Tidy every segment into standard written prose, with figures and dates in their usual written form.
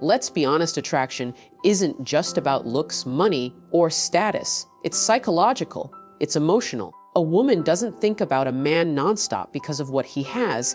Let's be honest, attraction isn't just about looks, money, or status. It's psychological. It's emotional. A woman doesn't think about a man nonstop because of what he has,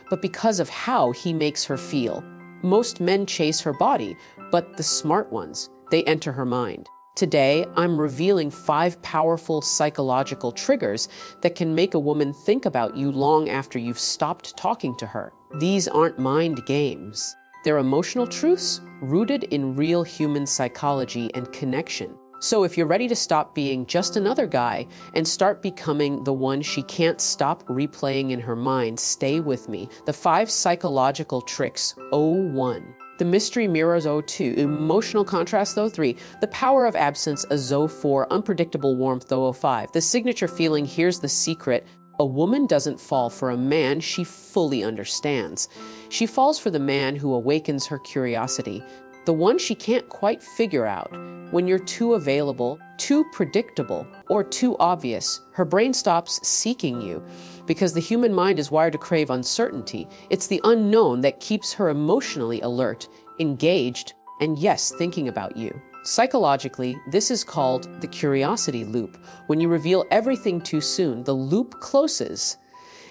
but because of how he makes her feel. Most men chase her body, but the smart ones, they enter her mind. Today, I'm revealing 5 powerful psychological triggers that can make a woman think about you long after you've stopped talking to her. These aren't mind games. They're emotional truths rooted in real human psychology and connection. So if you're ready to stop being just another guy and start becoming the one she can't stop replaying in her mind, stay with me. The 5 psychological tricks. 01. The mystery mirrors. 02. Emotional contrast. 03. The power of absence. 04. Unpredictable warmth. 05. The signature feeling. Here's the secret. A woman doesn't fall for a man she fully understands. She falls for the man who awakens her curiosity, the one she can't quite figure out. When you're too available, too predictable, or too obvious, her brain stops seeking you because the human mind is wired to crave uncertainty. It's the unknown that keeps her emotionally alert, engaged, and yes, thinking about you. Psychologically, this is called the curiosity loop. When you reveal everything too soon, the loop closes,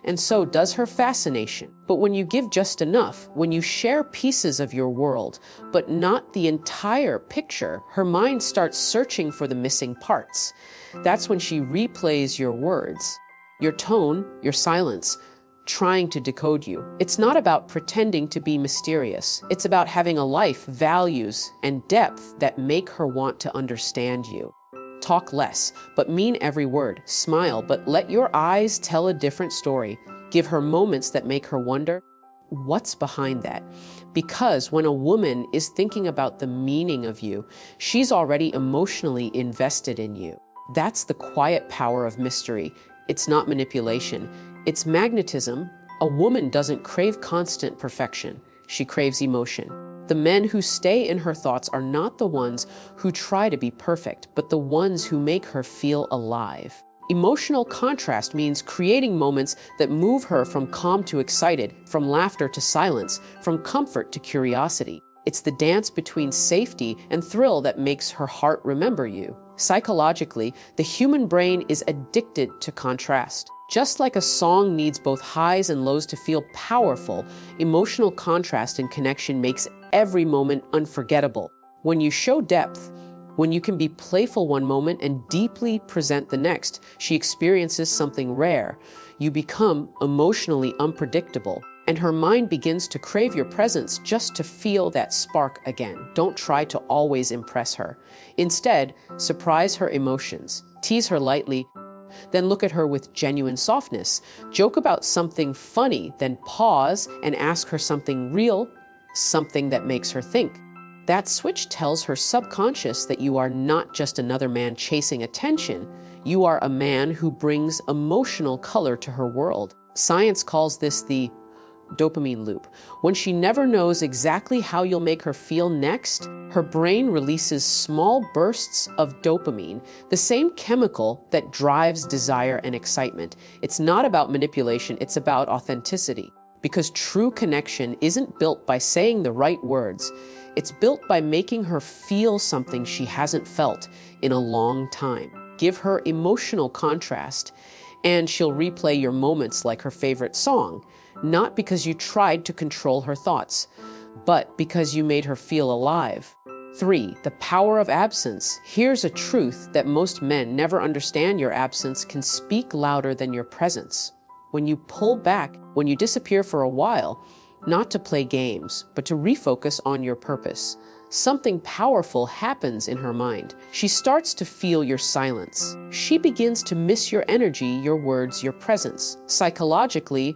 and so does her fascination. But when you give just enough, when you share pieces of your world, but not the entire picture, her mind starts searching for the missing parts. That's when she replays your words, your tone, your silence, trying to decode you. It's not about pretending to be mysterious. It's about having a life, values, and depth that make her want to understand you. Talk less, but mean every word. Smile, but let your eyes tell a different story. Give her moments that make her wonder, what's behind that? Because when a woman is thinking about the meaning of you, she's already emotionally invested in you. That's the quiet power of mystery. It's not manipulation. It's magnetism. A woman doesn't crave constant perfection. She craves emotion. The men who stay in her thoughts are not the ones who try to be perfect, but the ones who make her feel alive. Emotional contrast means creating moments that move her from calm to excited, from laughter to silence, from comfort to curiosity. It's the dance between safety and thrill that makes her heart remember you. Psychologically, the human brain is addicted to contrast. Just like a song needs both highs and lows to feel powerful, emotional contrast and connection makes every moment unforgettable. When you show depth, when you can be playful one moment and deeply present the next, she experiences something rare. You become emotionally unpredictable, and her mind begins to crave your presence just to feel that spark again. Don't try to always impress her. Instead, surprise her emotions. Tease her lightly, then look at her with genuine softness. Joke about something funny, then pause and ask her something real, something that makes her think. That switch tells her subconscious that you are not just another man chasing attention. You are a man who brings emotional color to her world. Science calls this the dopamine loop. When she never knows exactly how you'll make her feel next, her brain releases small bursts of dopamine, the same chemical that drives desire and excitement. It's not about manipulation, it's about authenticity. Because true connection isn't built by saying the right words. It's built by making her feel something she hasn't felt in a long time. Give her emotional contrast, and she'll replay your moments like her favorite song. Not because you tried to control her thoughts, but because you made her feel alive. 3. The power of absence. Here's a truth that most men never understand. Your absence can speak louder than your presence. When you pull back, when you disappear for a while, not to play games, but to refocus on your purpose, something powerful happens in her mind. She starts to feel your silence. She begins to miss your energy, your words, your presence. Psychologically,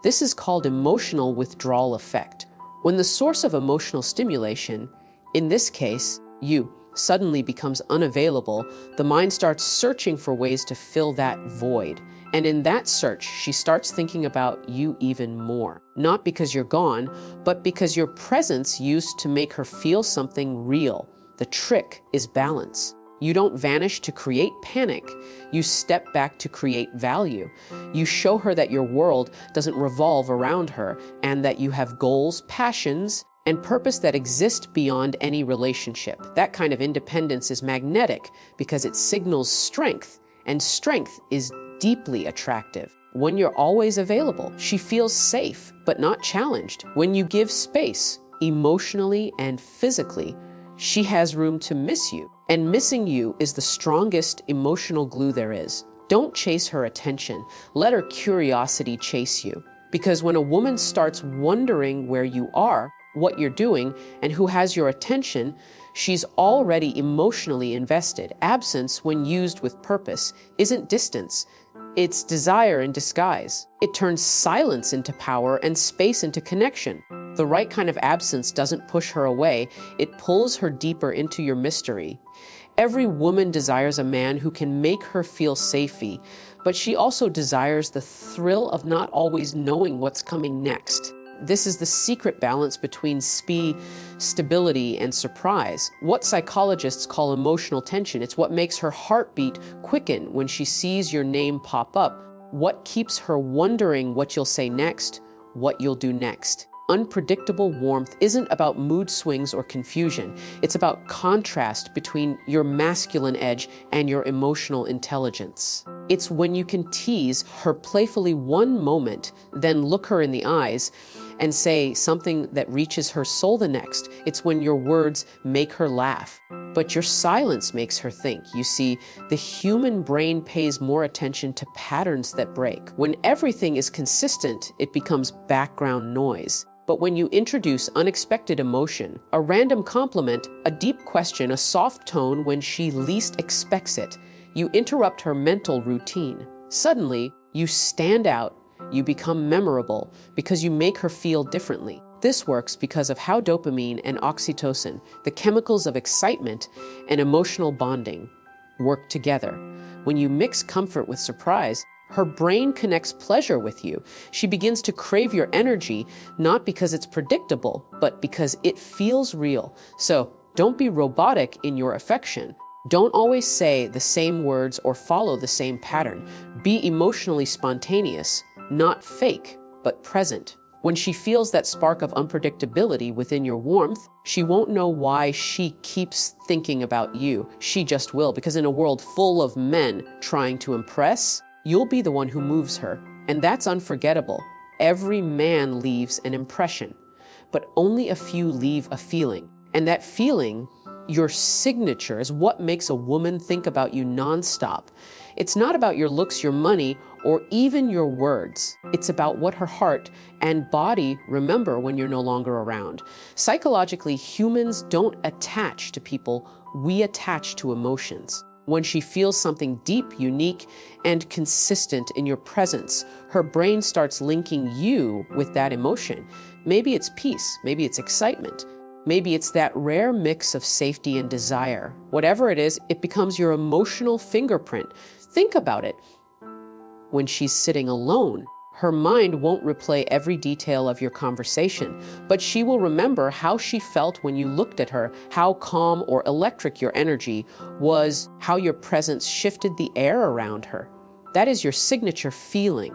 this is called emotional withdrawal effect. When the source of emotional stimulation, in this case, you, suddenly becomes unavailable, the mind starts searching for ways to fill that void. And in that search, she starts thinking about you even more. Not because you're gone, but because your presence used to make her feel something real. The trick is balance. You don't vanish to create panic. You step back to create value. You show her that your world doesn't revolve around her and that you have goals, passions, and purpose that exists beyond any relationship. That kind of independence is magnetic because it signals strength, and strength is deeply attractive. When you're always available, she feels safe but not challenged. When you give space, emotionally and physically, she has room to miss you. And missing you is the strongest emotional glue there is. Don't chase her attention. Let her curiosity chase you. Because when a woman starts wondering where you are, what you're doing, and who has your attention, she's already emotionally invested. Absence, when used with purpose, isn't distance. It's desire in disguise. It turns silence into power and space into connection. The right kind of absence doesn't push her away. It pulls her deeper into your mystery. Every woman desires a man who can make her feel safety, but she also desires the thrill of not always knowing what's coming next. This is the secret balance between stability, and surprise. What psychologists call emotional tension. It's what makes her heartbeat quicken when she sees your name pop up. What keeps her wondering what you'll say next, what you'll do next. Unpredictable warmth isn't about mood swings or confusion. It's about contrast between your masculine edge and your emotional intelligence. It's when you can tease her playfully one moment, then look her in the eyes and say something that reaches her soul the next. It's when your words make her laugh, but your silence makes her think. You see, the human brain pays more attention to patterns that break. When everything is consistent, it becomes background noise. But when you introduce unexpected emotion, a random compliment, a deep question, a soft tone when she least expects it, you interrupt her mental routine. Suddenly, you stand out, you become memorable because you make her feel differently. This works because of how dopamine and oxytocin, the chemicals of excitement and emotional bonding, work together. When you mix comfort with surprise, her brain connects pleasure with you. She begins to crave your energy, not because it's predictable, but because it feels real. So don't be robotic in your affection. Don't always say the same words or follow the same pattern. Be emotionally spontaneous, not fake, but present. When she feels that spark of unpredictability within your warmth, she won't know why she keeps thinking about you. She just will, because in a world full of men trying to impress, you'll be the one who moves her. And that's unforgettable. Every man leaves an impression, but only a few leave a feeling. And that feeling, your signature, is what makes a woman think about you nonstop. It's not about your looks, your money, or even your words. It's about what her heart and body remember when you're no longer around. Psychologically, humans don't attach to people, we attach to emotions. When she feels something deep, unique, and consistent in your presence, her brain starts linking you with that emotion. Maybe it's peace, maybe it's excitement, maybe it's that rare mix of safety and desire. Whatever it is, it becomes your emotional fingerprint. Think about it. When she's sitting alone, her mind won't replay every detail of your conversation, but she will remember how she felt when you looked at her, how calm or electric your energy was, how your presence shifted the air around her. That is your signature feeling,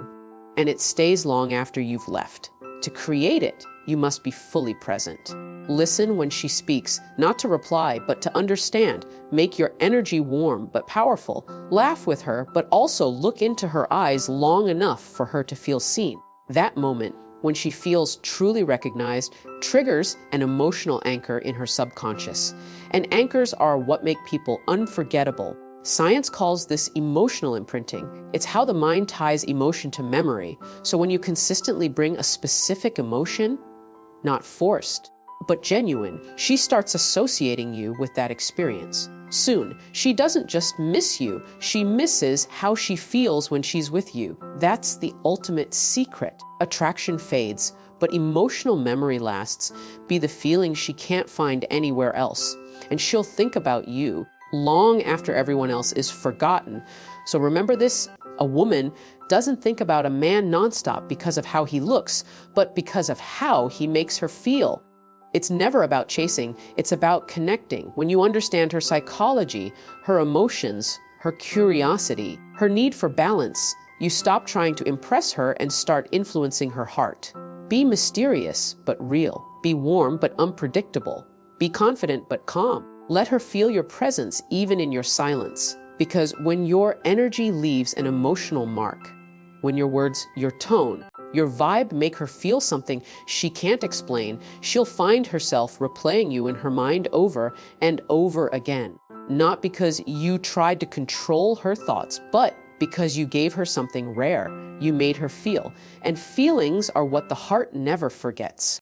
and it stays long after you've left. To create it, you must be fully present. Listen when she speaks, not to reply, but to understand. Make your energy warm but powerful. Laugh with her, but also look into her eyes long enough for her to feel seen. That moment, when she feels truly recognized, triggers an emotional anchor in her subconscious. And anchors are what make people unforgettable. Science calls this emotional imprinting. It's how the mind ties emotion to memory. So when you consistently bring a specific emotion, not forced, but genuine, she starts associating you with that experience. Soon, she doesn't just miss you, she misses how she feels when she's with you. That's the ultimate secret. Attraction fades, but emotional memory lasts. Be the feeling she can't find anywhere else. And she'll think about you long after everyone else is forgotten. So remember this, a woman doesn't think about a man nonstop because of how he looks, but because of how he makes her feel. It's never about chasing, it's about connecting. When you understand her psychology, her emotions, her curiosity, her need for balance, you stop trying to impress her and start influencing her heart. Be mysterious, but real. Be warm but unpredictable. Be confident but calm. Let her feel your presence even in your silence. Because when your energy leaves an emotional mark, when your words, your tone, your vibe make her feel something she can't explain, she'll find herself replaying you in her mind over and over again. Not because you tried to control her thoughts, but because you gave her something rare. You made her feel. And feelings are what the heart never forgets.